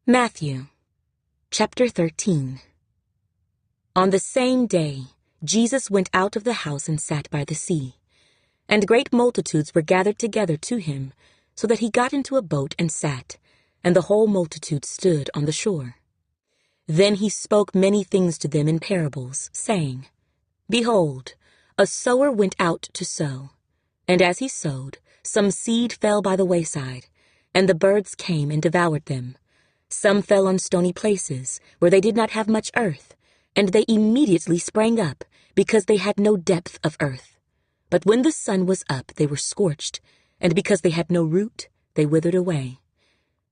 Matthew, chapter 13. On the same day, Jesus went out of the house and sat by the sea. And great multitudes were gathered together to him, so that he got into a boat and sat, and the whole multitude stood on the shore. Then he spoke many things to them in parables, saying, Behold, a sower went out to sow. And as he sowed, some seed fell by the wayside, and the birds came and devoured them. Some fell on stony places, where they did not have much earth, and they immediately sprang up, because they had no depth of earth. But when the sun was up, they were scorched, and because they had no root, they withered away.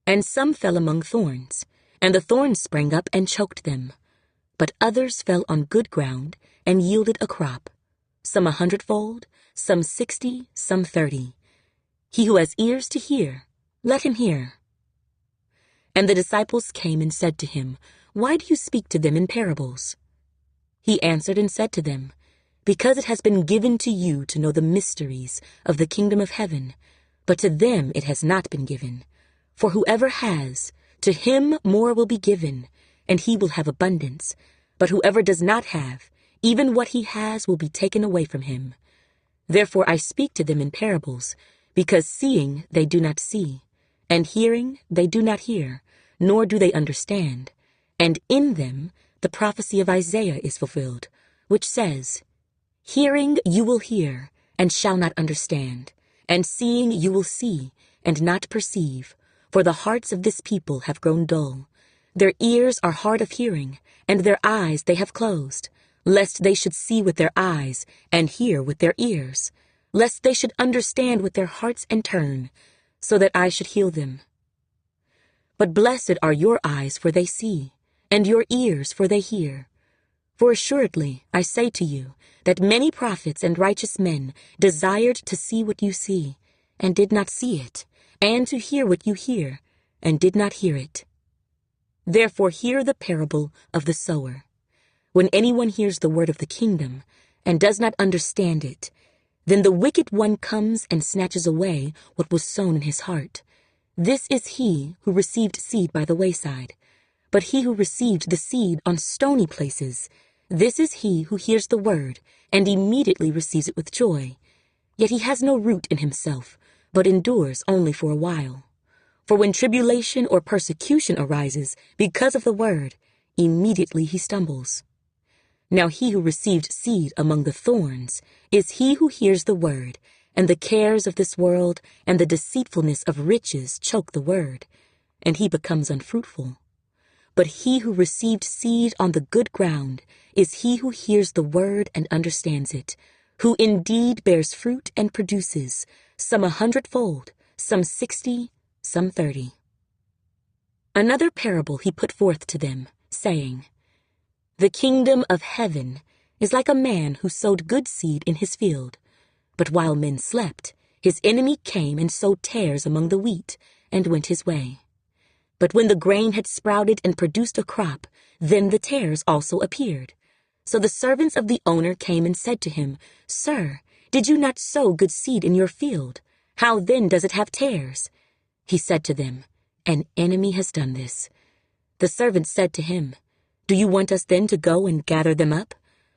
And some fell among thorns, and the thorns sprang up and choked them. But others fell on good ground, and yielded a crop, some 100-fold, some 60, some 30. He who has ears to hear, let him hear. And the disciples came and said to him, Why do you speak to them in parables? He answered and said to them, Because it has been given to you to know the mysteries of the kingdom of heaven, but to them it has not been given. For whoever has, to him more will be given, and he will have abundance. But whoever does not have, even what he has will be taken away from him. Therefore I speak to them in parables, because seeing they do not see, and hearing they do not hear, nor do they understand. And in them the prophecy of Isaiah is fulfilled, which says, Hearing you will hear, and shall not understand, and seeing you will see, and not perceive, for the hearts of this people have grown dull. Their ears are hard of hearing, and their eyes they have closed, lest they should see with their eyes, and hear with their ears, lest they should understand with their hearts and turn, so that I should heal them. But blessed are your eyes, for they see, and your ears, for they hear. For assuredly, I say to you, that many prophets and righteous men desired to see what you see, and did not see it, and to hear what you hear, and did not hear it. Therefore hear the parable of the sower. When anyone hears the word of the kingdom, and does not understand it, then the wicked one comes and snatches away what was sown in his heart. This is he who received seed by the wayside. But he who received the seed on stony places, this is he who hears the word, and immediately receives it with joy. Yet he has no root in himself, but endures only for a while. For when tribulation or persecution arises because of the word, immediately he stumbles. Now he who received seed among the thorns is he who hears the word, and the cares of this world and the deceitfulness of riches choke the word, and he becomes unfruitful. But he who received seed on the good ground is he who hears the word and understands it, who indeed bears fruit and produces, some 100-fold, some 60, some 30. Another parable he put forth to them, saying, The kingdom of heaven is like a man who sowed good seed in his field. But while men slept, his enemy came and sowed tares among the wheat, and went his way. But when the grain had sprouted and produced a crop, then the tares also appeared. So the servants of the owner came and said to him, Sir, did you not sow good seed in your field? How then does it have tares? He said to them, An enemy has done this. The servants said to him, Do you want us then to go and gather them up?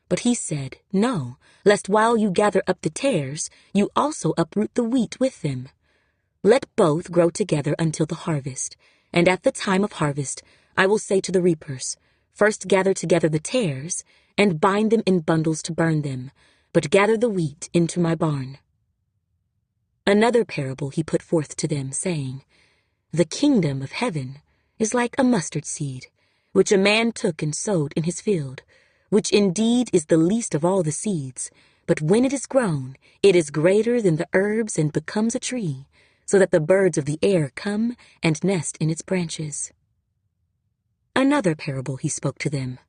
But he said, No, lest while you gather up the tares, you also uproot the wheat with them. Let both grow together until the harvest. And at the time of harvest, I will say to the reapers, First gather together the tares, and bind them in bundles to burn them, but gather the wheat into my barn. Another parable he put forth to them, saying, The kingdom of heaven is like a mustard seed, which a man took and sowed in his field, which indeed is the least of all the seeds, but when it is grown, it is greater than the herbs and becomes a tree, so that the birds of the air come and nest in its branches. Another parable he spoke to them.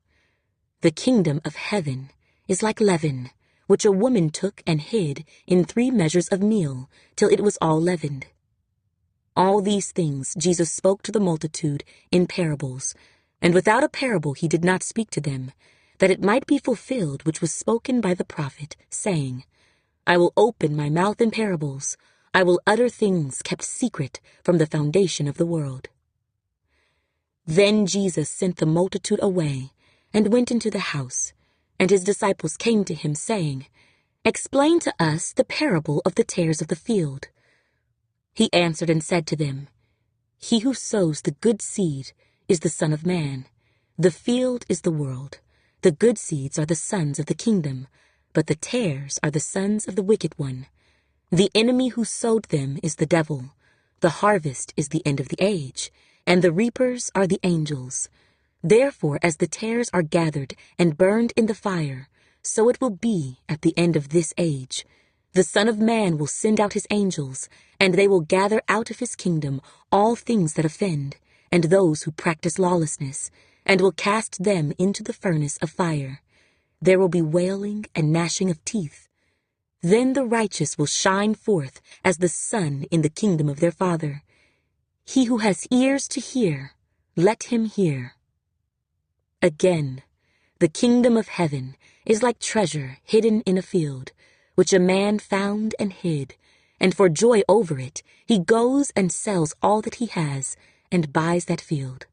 The kingdom of heaven is like leaven, which a woman took and hid in 3 measures of meal, till it was all leavened. All these things Jesus spoke to the multitude in parables, and without a parable he did not speak to them, that it might be fulfilled which was spoken by the prophet, saying, I will open my mouth in parables, I will utter things kept secret from the foundation of the world. Then Jesus sent the multitude away and went into the house, and his disciples came to him, saying, "Explain to us the parable of the tares of the field." He answered and said to them, "He who sows the good seed is the Son of Man. The field is the world. The good seeds are the sons of the kingdom, but the tares are the sons of the wicked one. The enemy who sowed them is the devil. The harvest is the end of the age, and the reapers are the angels. Therefore, as the tares are gathered and burned in the fire, so it will be at the end of this age. The Son of Man will send out his angels, and they will gather out of his kingdom all things that offend, and those who practice lawlessness, and will cast them into the furnace of fire. There will be wailing and gnashing of teeth. Then the righteous will shine forth as the sun in the kingdom of their Father. He who has ears to hear, let him hear. Again, the kingdom of heaven is like treasure hidden in a field, which a man found and hid, and for joy over it, he goes and sells all that he has and buys that field.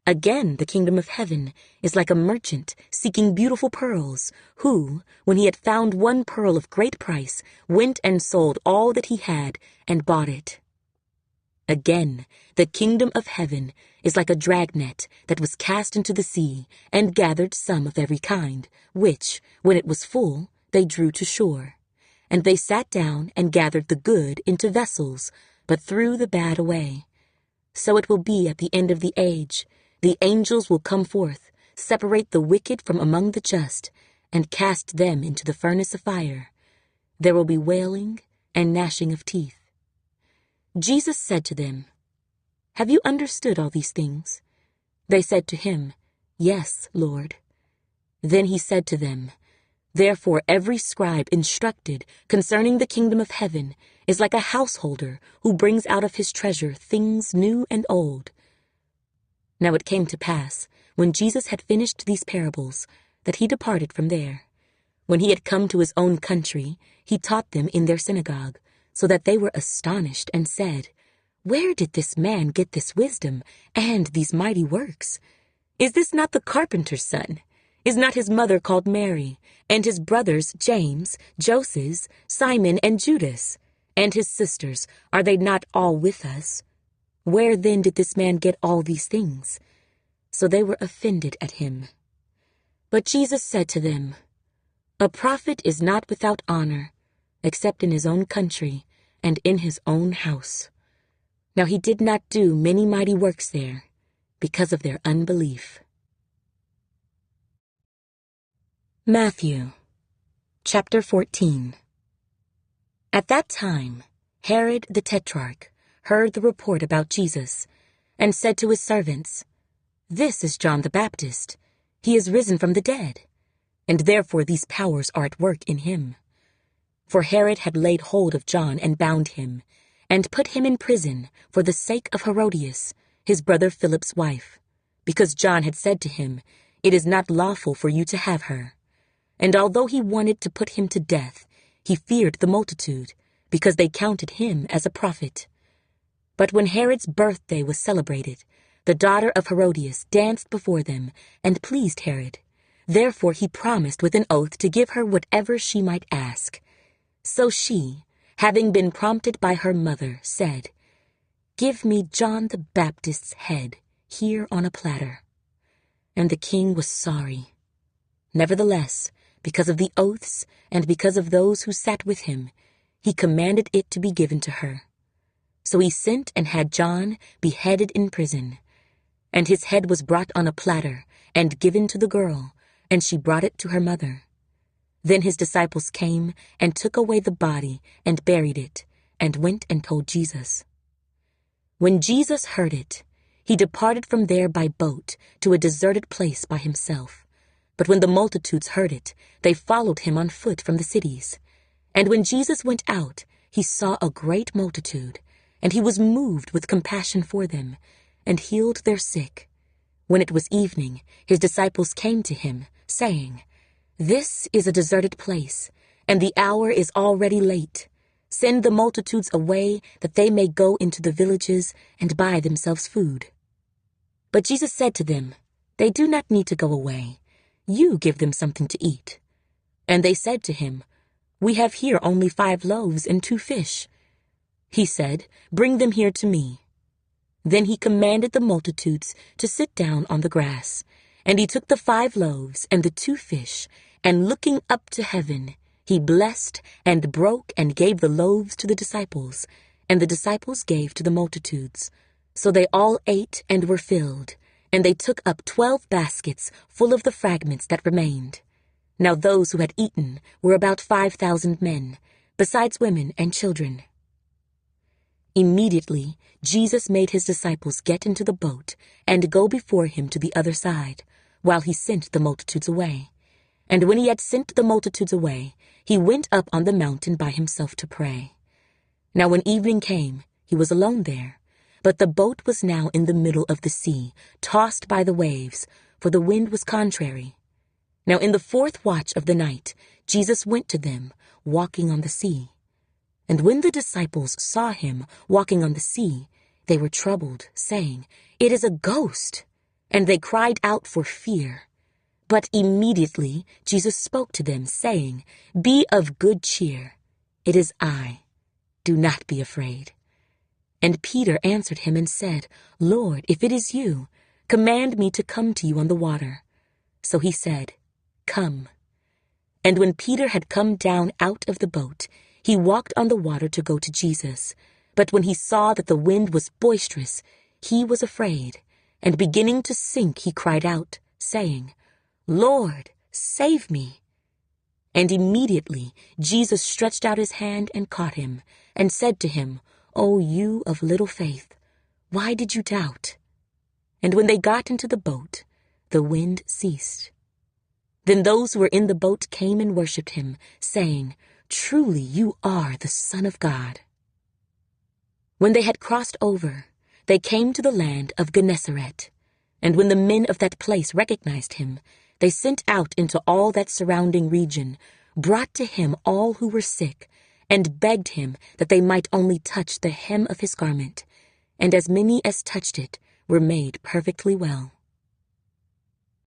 Again, the kingdom of heaven is like a merchant seeking beautiful pearls, who, when he had found one pearl of great price, went and sold all that he had and bought it. Again, the kingdom of heaven is like a dragnet that was cast into the sea and gathered some of every kind, which, when it was full, they drew to shore. And they sat down and gathered the good into vessels, but threw the bad away. So it will be at the end of the age. The angels will come forth, separate the wicked from among the just, and cast them into the furnace of fire. There will be wailing and gnashing of teeth. Jesus said to them, "Have you understood all these things?" They said to him, "Yes, Lord." Then he said to them, "Therefore every scribe instructed concerning the kingdom of heaven is like a householder who brings out of his treasure things new and old." Now it came to pass, when Jesus had finished these parables, that he departed from there. When he had come to his own country, he taught them in their synagogue, so that they were astonished and said, "Where did this man get this wisdom and these mighty works? Is this not the carpenter's son? Is not his mother called Mary, and his brothers James, Joseph, Simon, and Judas? And his sisters, are they not all with us? Where then did this man get all these things?" So they were offended at him. But Jesus said to them, "A prophet is not without honor, except in his own country and in his own house." Now he did not do many mighty works there, because of their unbelief. Matthew, chapter 14. At that time, Herod the Tetrarch heard the report about Jesus, and said to his servants, "This is John the Baptist. He is risen from the dead, and therefore these powers are at work in him." For Herod had laid hold of John and bound him, and put him in prison for the sake of Herodias, his brother Philip's wife, because John had said to him, "It is not lawful for you to have her." And although he wanted to put him to death, he feared the multitude, because they counted him as a prophet. But when Herod's birthday was celebrated, the daughter of Herodias danced before them and pleased Herod. Therefore he promised with an oath to give her whatever she might ask. So she, having been prompted by her mother, said, "Give me John the Baptist's head here on a platter." And the king was sorry. Nevertheless, because of the oaths and because of those who sat with him, he commanded it to be given to her. So he sent and had John beheaded in prison. And his head was brought on a platter and given to the girl, and she brought it to her mother. Then his disciples came and took away the body and buried it, and went and told Jesus. When Jesus heard it, he departed from there by boat to a deserted place by himself. But when the multitudes heard it, they followed him on foot from the cities. And when Jesus went out, he saw a great multitude, and he was moved with compassion for them, and healed their sick. When it was evening, his disciples came to him, saying, "This is a deserted place, and the hour is already late. Send the multitudes away, that they may go into the villages and buy themselves food." But Jesus said to them, "They do not need to go away. You give them something to eat." And they said to him, "We have here only 5 loaves and 2 fish." He said, "Bring them here to me." Then he commanded the multitudes to sit down on the grass. And he took the 5 loaves and the 2 fish, and looking up to heaven, he blessed and broke and gave the loaves to the disciples, and the disciples gave to the multitudes. So they all ate and were filled, and they took up 12 baskets full of the fragments that remained. Now those who had eaten were about 5,000 men, besides women and children. Immediately Jesus made his disciples get into the boat and go before him to the other side, while he sent the multitudes away. And when he had sent the multitudes away, he went up on the mountain by himself to pray. Now when evening came, he was alone there, but the boat was now in the middle of the sea, tossed by the waves, for the wind was contrary. Now in the 4th watch of the night, Jesus went to them, walking on the sea. And when the disciples saw him walking on the sea, they were troubled, saying, "It is a ghost!" And they cried out for fear. But immediately Jesus spoke to them, saying, "Be of good cheer. It is I. Do not be afraid." And Peter answered him and said, "Lord, if it is you, command me to come to you on the water." So he said, "Come." And when Peter had come down out of the boat, he walked on the water to go to Jesus. But when he saw that the wind was boisterous, he was afraid, and beginning to sink, he cried out, saying, "Lord, save me." And immediately Jesus stretched out his hand and caught him, and said to him, "O you of little faith, why did you doubt?" And when they got into the boat, the wind ceased. Then those who were in the boat came and worshipped him, saying, "Truly you are the Son of God." When they had crossed over, they came to the land of Gennesaret. And when the men of that place recognized him, they sent out into all that surrounding region, brought to him all who were sick, and begged him that they might only touch the hem of his garment. And as many as touched it were made perfectly well.